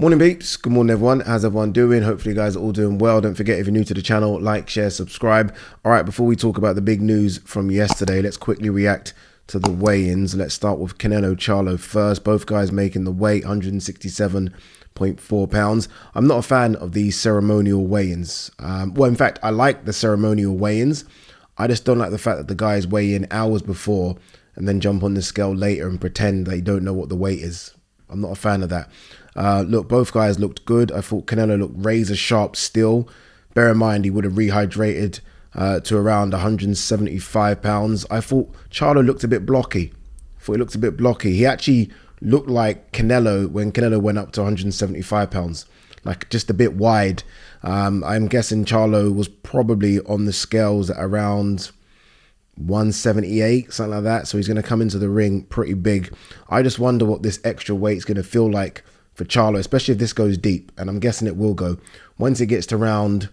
Morning peeps, good morning everyone. How's everyone doing? Hopefully you guys are all doing well. Don't forget, if you're new to the channel, like, share, subscribe. All right, before we talk about the big news from yesterday, let's quickly react to the weigh-ins. Let's start with Canelo Charlo first. Both guys making the weight, 167.4 pounds. I'm not a fan of these ceremonial weigh-ins. Well, in fact, I like the ceremonial weigh-ins. I just don't like the fact that the guys weigh in hours before and then jump on the scale later and pretend they don't know what the weight is. I'm not a fan of that. Look, both guys looked good. I thought Canelo looked razor sharp still. Bear in mind, he would have rehydrated to around 175 pounds. I thought Charlo looked a bit blocky. He actually looked like Canelo when Canelo went up to 175 pounds, like just a bit wide. I'm guessing Charlo was probably on the scales at around 178, something like that. So he's going to come into the ring pretty big. I just wonder what this extra weight is going to feel like for Charlo, especially if this goes deep, and I'm guessing it will go. Once it gets to round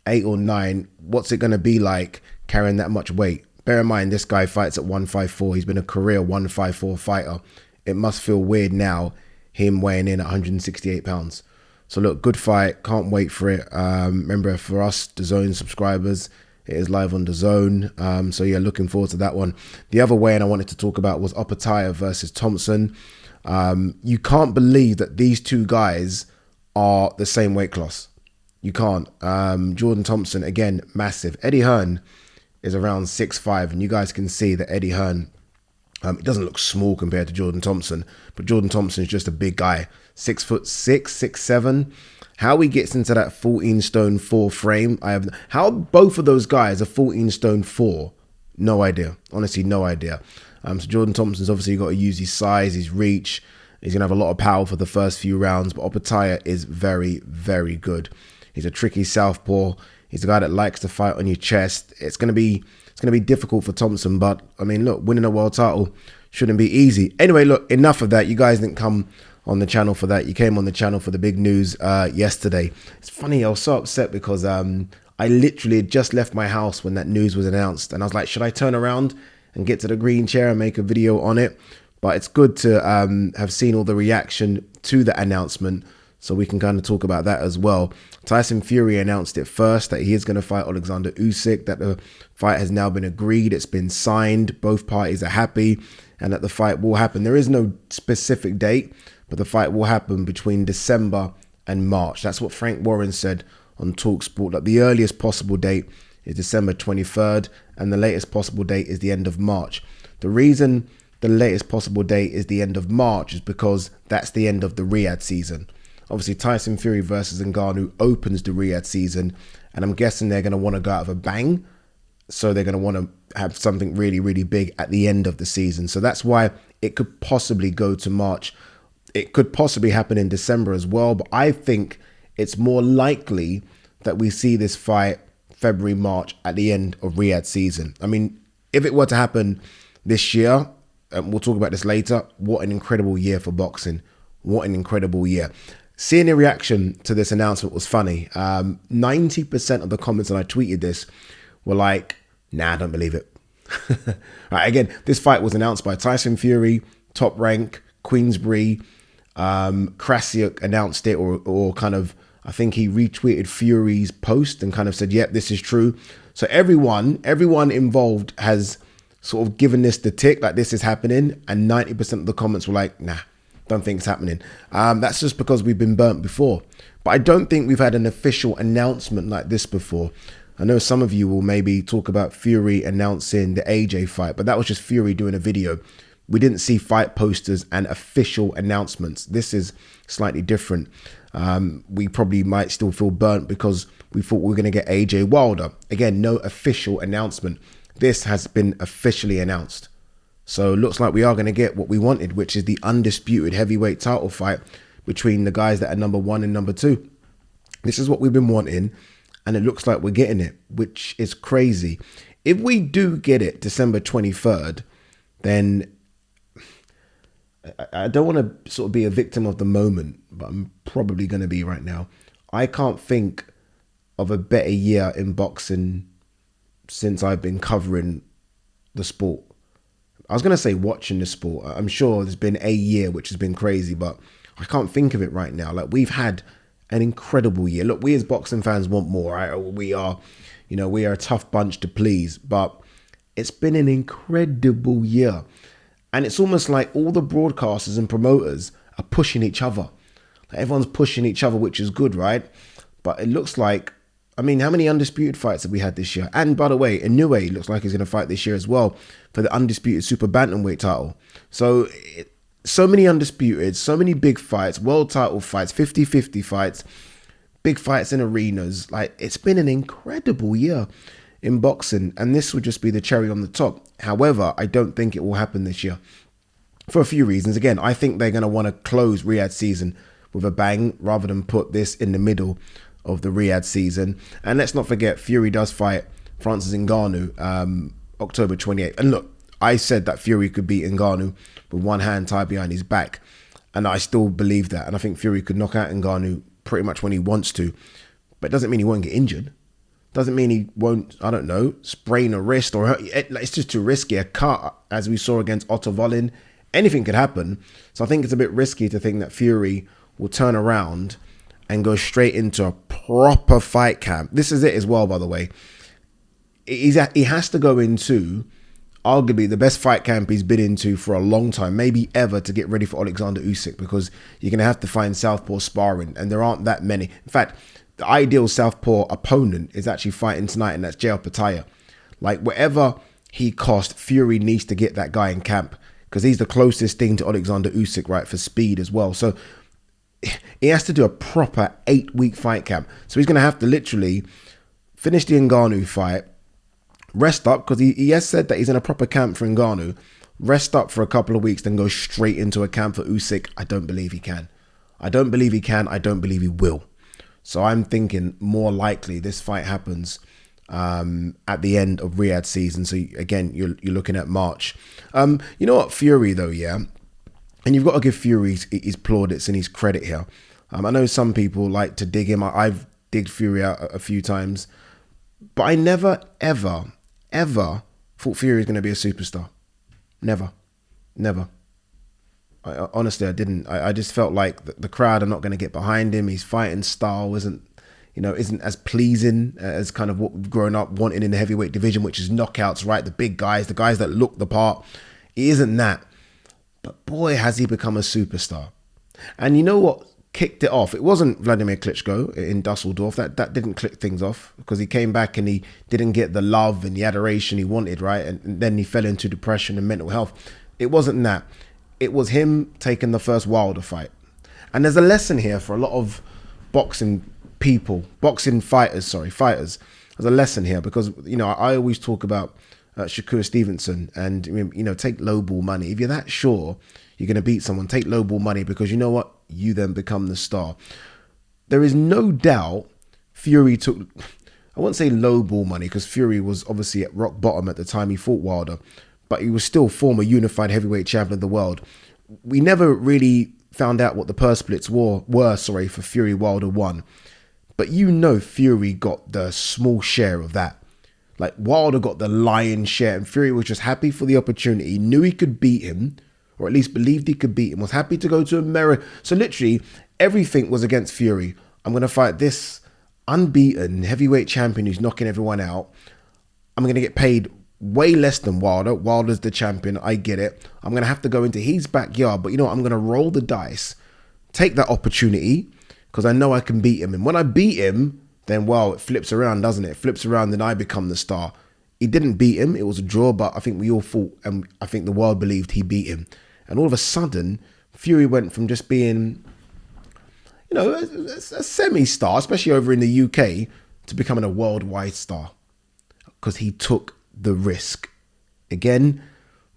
8 or 9, what's it going to be like carrying that much weight? Bear in mind, this guy fights at 154. He's been a career 154 fighter. It must feel weird now, him weighing in at 168 pounds. So look, good fight. Can't wait for it. Remember, for us, DAZN subscribers, it is live on DAZN. So yeah, looking forward to that one. The other weigh-in I wanted to talk about was Opetaia versus Thompson. You can't believe that these two guys are the same weight class. You can't. Jordan Thompson, again, massive. Eddie Hearn is around 6'5", and you guys can see that Eddie Hearn, it doesn't look small compared to Jordan Thompson, but Jordan Thompson is just a big guy. 6'6", 6'7". How he gets into that 14 stone 4 frame, how both of those guys are 14 stone 4, no idea. Honestly, no idea. So Jordan Thompson's obviously got to use his size, his reach. He's going to have a lot of power for the first few rounds, but Opetaia is very, very good. He's a tricky southpaw. He's a guy that likes to fight on your chest. It's going to be difficult for Thompson, but I mean, look, winning a world title shouldn't be easy. Anyway, look, enough of that. You guys didn't come on the channel for that. You came on the channel for the big news yesterday. It's funny, I was so upset because I literally had just left my house when that news was announced, and I was like, should I turn around and get to the green chair and make a video on it? But it's good to have seen all the reaction to the announcement, so we can kind of talk about that as well. Tyson Fury announced it first, that he is going to fight Oleksandr Usyk, that the fight has now been agreed, it's been signed, both parties are happy, and that the fight will happen. There is no specific date, but the fight will happen between December and March. That's what Frank Warren said on TalkSport, that the earliest possible date is December 23rd, and the latest possible date is the end of March. The reason the latest possible date is the end of March is because that's the end of the Riyadh season. Obviously, Tyson Fury versus Ngannou opens the Riyadh season, and I'm guessing they're going to want to go out of a bang. So they're going to want to have something really, really big at the end of the season. So that's why it could possibly go to March. It could possibly happen in December as well, but I think it's more likely that we see this fight February, March at the end of Riyadh season. I mean, if it were to happen this year, we'll talk about this later, what an incredible year for boxing. What an incredible year. Seeing the reaction to this announcement was funny. 90% of the comments when I tweeted this were like, nah, I don't believe it. Right, again, this fight was announced by Tyson Fury, Top Rank, Queensbury. Krasiuk announced it, or kind of, I think he retweeted Fury's post and kind of said, yep, this is true. So everyone involved has sort of given this the tick, like this is happening, and 90% of the comments were like, nah, don't think it's happening. That's just because we've been burnt before. But I don't think we've had an official announcement like this before. I know some of you will maybe talk about Fury announcing the AJ fight, but that was just Fury doing a video. We didn't see fight posters and official announcements. This is slightly different. We probably might still feel burnt because we thought we were going to get AJ Wilder. Again, no official announcement. This has been officially announced. So it looks like we are going to get what we wanted, which is the undisputed heavyweight title fight between the guys that are number 1 and number 2. This is what we've been wanting, and it looks like we're getting it, which is crazy. If we do get it December 23rd, then I don't want to sort of be a victim of the moment, but I'm probably going to be right now. I can't think of a better year in boxing since I've been covering the sport. I was going to say watching the sport. I'm sure there's been a year which has been crazy, but I can't think of it right now. Like, we've had an incredible year. Look, we as boxing fans want more, right? We are a tough bunch to please, but it's been an incredible year. And it's almost like all the broadcasters and promoters are pushing each other. Like, everyone's pushing each other, which is good, right? But it looks like, I mean, how many undisputed fights have we had this year? And by the way, Inoue looks like he's going to fight this year as well for the undisputed super bantamweight title. So, so many undisputed, so many big fights, world title fights, 50-50 fights, big fights in arenas. Like, it's been an incredible year in boxing, and this would just be the cherry on the top. However, I don't think it will happen this year for a few reasons. Again, I think they're going to want to close Riyadh season with a bang rather than put this in the middle of the Riyadh season. And let's not forget, Fury does fight Francis Ngannou October 28th. And look, I said that Fury could beat Ngannou with one hand tied behind his back, and I still believe that. And I think Fury could knock out Ngannou pretty much when he wants to, but it doesn't mean he won't get injured. Doesn't mean he won't, I don't know, sprain a wrist or hurt. It's just too risky. A cut, as we saw against Otto Wallin, anything could happen. So I think it's a bit risky to think that Fury will turn around and go straight into a proper fight camp. This is it as well, by the way. He has to go into arguably the best fight camp he's been into for a long time, maybe ever, to get ready for Oleksandr Usyk, because you're going to have to find southpaw sparring, and there aren't that many. In fact, the ideal southpaw opponent is actually fighting tonight, and that's Jao Pataya. Like, whatever he cost, Fury needs to get that guy in camp, because he's the closest thing to Oleksandr Usyk, right, for speed as well. So he has to do a proper 8-week fight camp. So he's going to have to literally finish the Ngannou fight, rest up, because he has said that he's in a proper camp for Ngannou, rest up for a couple of weeks, then go straight into a camp for Usyk. I don't believe he can. I don't believe he can. I don't believe he will. So I'm thinking more likely this fight happens at the end of Riyadh season. So again, you're looking at March. You know what, Fury though, yeah? And you've got to give Fury his plaudits and his credit here. I know some people like to dig him. I've digged Fury out a few times. But I never, ever, ever thought Fury was going to be a superstar. Never. Honestly, I didn't. I just felt like the crowd are not going to get behind him. His fighting style isn't as pleasing as kind of what we've grown up wanting in the heavyweight division, which is knockouts, right? The big guys, the guys that look the part. He isn't that. But boy, has he become a superstar. And you know what kicked it off? It wasn't Vladimir Klitschko in Dusseldorf. That didn't click things off, because he came back and he didn't get the love and the adoration he wanted, right? And then he fell into depression and mental health. It wasn't that. It was him taking the first Wilder fight. And there's a lesson here for a lot of boxing fighters. There's a lesson here, because, I always talk about Shakur Stevenson and, take low ball money. If you're that sure you're going to beat someone, take low ball money, because you know what? You then become the star. There is no doubt Fury took, I won't say low ball money, because Fury was obviously at rock bottom at the time he fought Wilder, but he was still former unified heavyweight champion of the world. We never really found out what the purse splits were for Fury Wilder 1. But Fury got the small share of that. Like, Wilder got the lion's share, and Fury was just happy for the opportunity. He knew he could beat him, or at least believed he could beat him, was happy to go to America. So literally everything was against Fury. I'm going to fight this unbeaten heavyweight champion who's knocking everyone out. I'm going to get paid way less than Wilder. Wilder's the champion. I get it. I'm going to have to go into his backyard. But you know what? I'm going to roll the dice, take that opportunity, because I know I can beat him. And when I beat him, then, well, it flips around, doesn't it? It flips around, then I become the star. He didn't beat him. It was a draw, but I think we all thought, and I think the world believed he beat him. And all of a sudden, Fury went from just being, a semi-star, especially over in the UK, to becoming a worldwide star, because he took the risk. Again,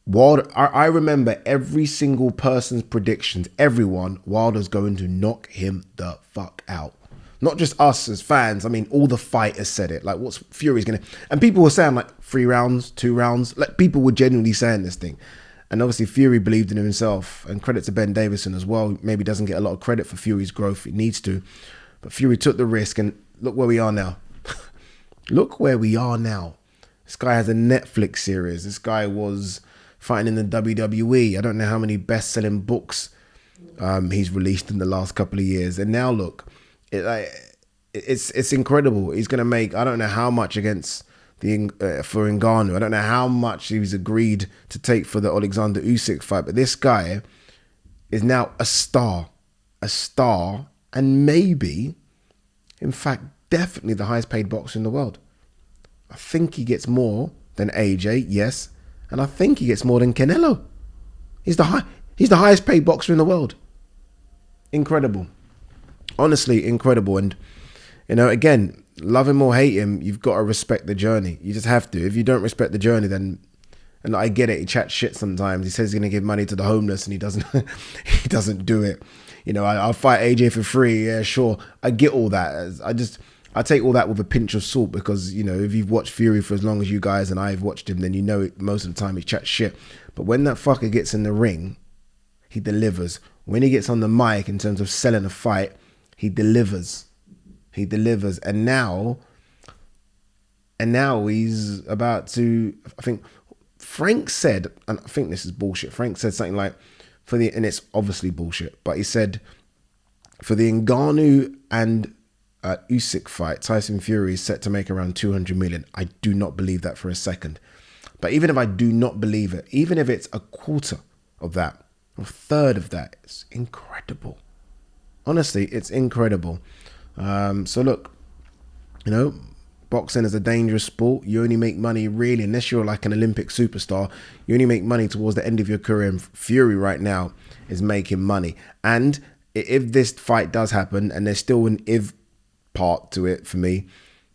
Wilder, I remember every single person's predictions. Everyone, Wilder's going to knock him the fuck out. Not just us as fans. I mean, all the fighters said it. Like, what's Fury's going to... And people were saying, like, 3 rounds, 2 rounds. Like, people were genuinely saying this thing. And obviously, Fury believed in himself. And credit to Ben Davison as well. Maybe doesn't get a lot of credit for Fury's growth. It needs to. But Fury took the risk, and look where we are now. Look where we are now. This guy has a Netflix series. This guy was fighting in the WWE. I don't know how many best-selling books he's released in the last couple of years. And now look, it's incredible. He's going to make, I don't know how much against for Ngannou. I don't know how much he's agreed to take for the Alexander Usyk fight, but this guy is now a star, and maybe, in fact, definitely the highest paid boxer in the world. I think he gets more than AJ, yes, and I think he gets more than Canelo. He's the highest paid boxer in the world. Incredible, honestly, incredible. And you know, again, love him or hate him, you've got to respect the journey. You just have to. If you don't respect the journey, then, and I get it, he chats shit sometimes. He says he's going to give money to the homeless and he doesn't he doesn't do it. You know, I'll fight AJ for free. Yeah, sure. I get all that. I take all that with a pinch of salt because, you know, if you've watched Fury for as long as you guys and I've watched him, then you know it, most of the time he chats shit. But when that fucker gets in the ring, he delivers. When he gets on the mic in terms of selling a fight, he delivers. He delivers. And now he's about to, I think Frank said, and I think this is bullshit. Frank said something like, and it's obviously bullshit, but he said for the Ngannou and Usyk fight, Tyson Fury is set to make around 200 million. I do not believe that for a second. But even if I do not believe it, even if it's a quarter of that, or a third of that, it's incredible. Honestly, it's incredible. So look, you know, boxing is a dangerous sport. You only make money really, unless you're like an Olympic superstar, you only make money towards the end of your career. And Fury right now is making money. And if this fight does happen, and there's still an if part to it for me,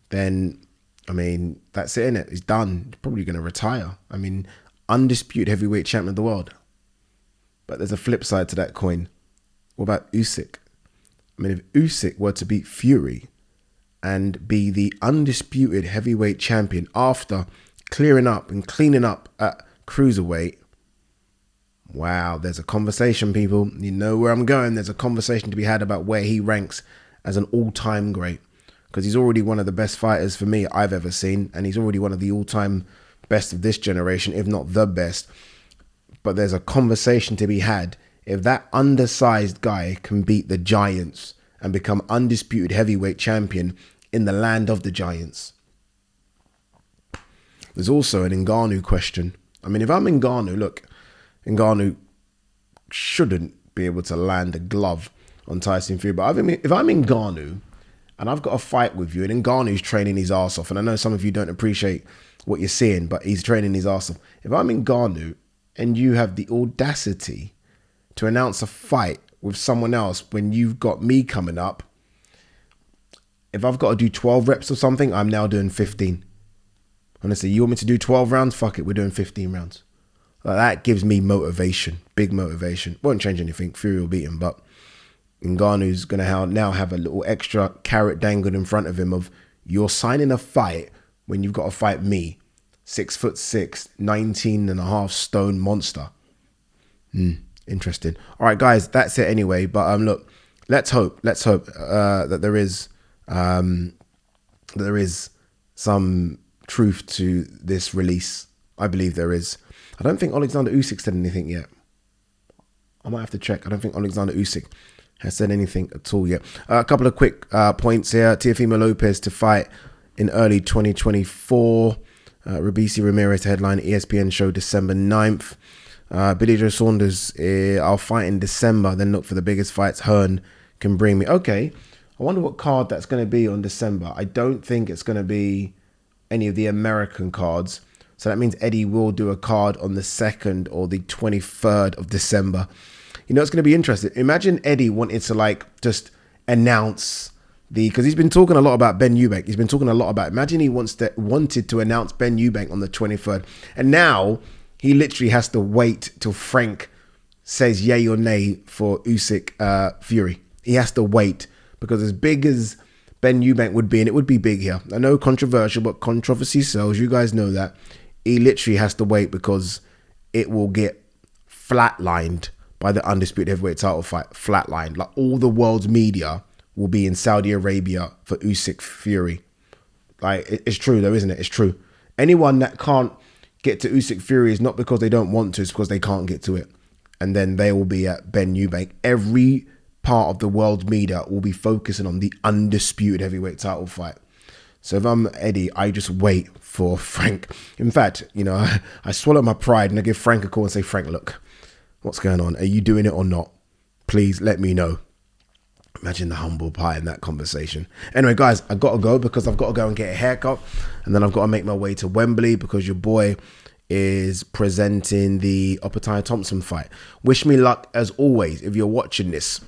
then, I mean, that's it, innit? He's done. He's probably going to retire. I mean, undisputed heavyweight champion of the world. But there's a flip side to that coin. What about Usyk? I mean, if Usyk were to beat Fury and be the undisputed heavyweight champion after clearing up and cleaning up at cruiserweight, wow, there's a conversation, people. You know where I'm going. There's a conversation to be had about where he ranks as an all-time great, because he's already one of the best fighters for me I've ever seen, and he's already one of the all-time best of this generation, if not the best. But there's a conversation to be had. If that undersized guy can beat the giants and become undisputed heavyweight champion in the land of the giants. There's also an Ngannou question. I mean, if I'm Ngannou, look, Ngannou shouldn't be able to land a glove on Tyson Fury. But if I'm Ngannou and I've got a fight with you, and Ngannou's training his ass off, and I know some of you don't appreciate what you're seeing, but he's training his ass off. If I'm Ngannou and you have the audacity to announce a fight with someone else when you've got me coming up, if I've got to do 12 reps or something, I'm now doing 15. Honestly, you want me to do 12 rounds? Fuck it, we're doing 15 rounds. Like, that gives me motivation, big motivation. Won't change anything. Fury will beat him, but Ngannou's going to now have a little extra carrot dangled in front of him of, you're signing a fight when you've got to fight me, 6'6", 19.5 stone monster. Interesting. All right, guys, that's it anyway. But look, let's hope that there is some truth to this release. I believe there is. I don't think Alexander Usyk said anything yet. I might have to check. I don't think Alexander Usyk has said anything at all yet. A couple of quick points here. Teofimo Lopez to fight in early 2024. Rabisi Ramirez headline ESPN show December 9th. Billy Joe Saunders, I'll fight in December, then look for the biggest fights Hearn can bring me. Okay, I wonder what card that's going to be on December. I don't think it's going to be any of the American cards. So that means Eddie will do a card on the 2nd or the 23rd of December. You know, it's going to be interesting. Imagine Eddie wanted to like just announce because he's been talking a lot about Ben Eubank. He's been talking a lot about, imagine he wanted to announce Ben Eubank on the 23rd. And now he literally has to wait till Frank says yay or nay for Usyk Fury. He has to wait, because as big as Ben Eubank would be, and it would be big here, I know controversial, but controversy sells. You guys know that. He literally has to wait because it will get flatlined by the undisputed heavyweight title fight. Flatlined. Like, all the world's media will be in Saudi Arabia for Usyk Fury. Like, it's true though, isn't it? It's true. Anyone that can't get to Usyk Fury is not because they don't want to, it's because they can't get to it. and then they will be at Ben Eubank. Every part of the world media will be focusing on the undisputed heavyweight title fight. So if I'm Eddie, I just wait for Frank. In fact, you know, I swallow my pride and I give Frank a call and say, Frank, look, what's going on? Are you doing it or not? Please let me know. Imagine the humble pie in that conversation. Anyway, guys, I got to go because I've got to go and get a haircut. And then I've got to make my way to Wembley because your boy is presenting the Oppenheimer Thompson fight. Wish me luck as always if you're watching this.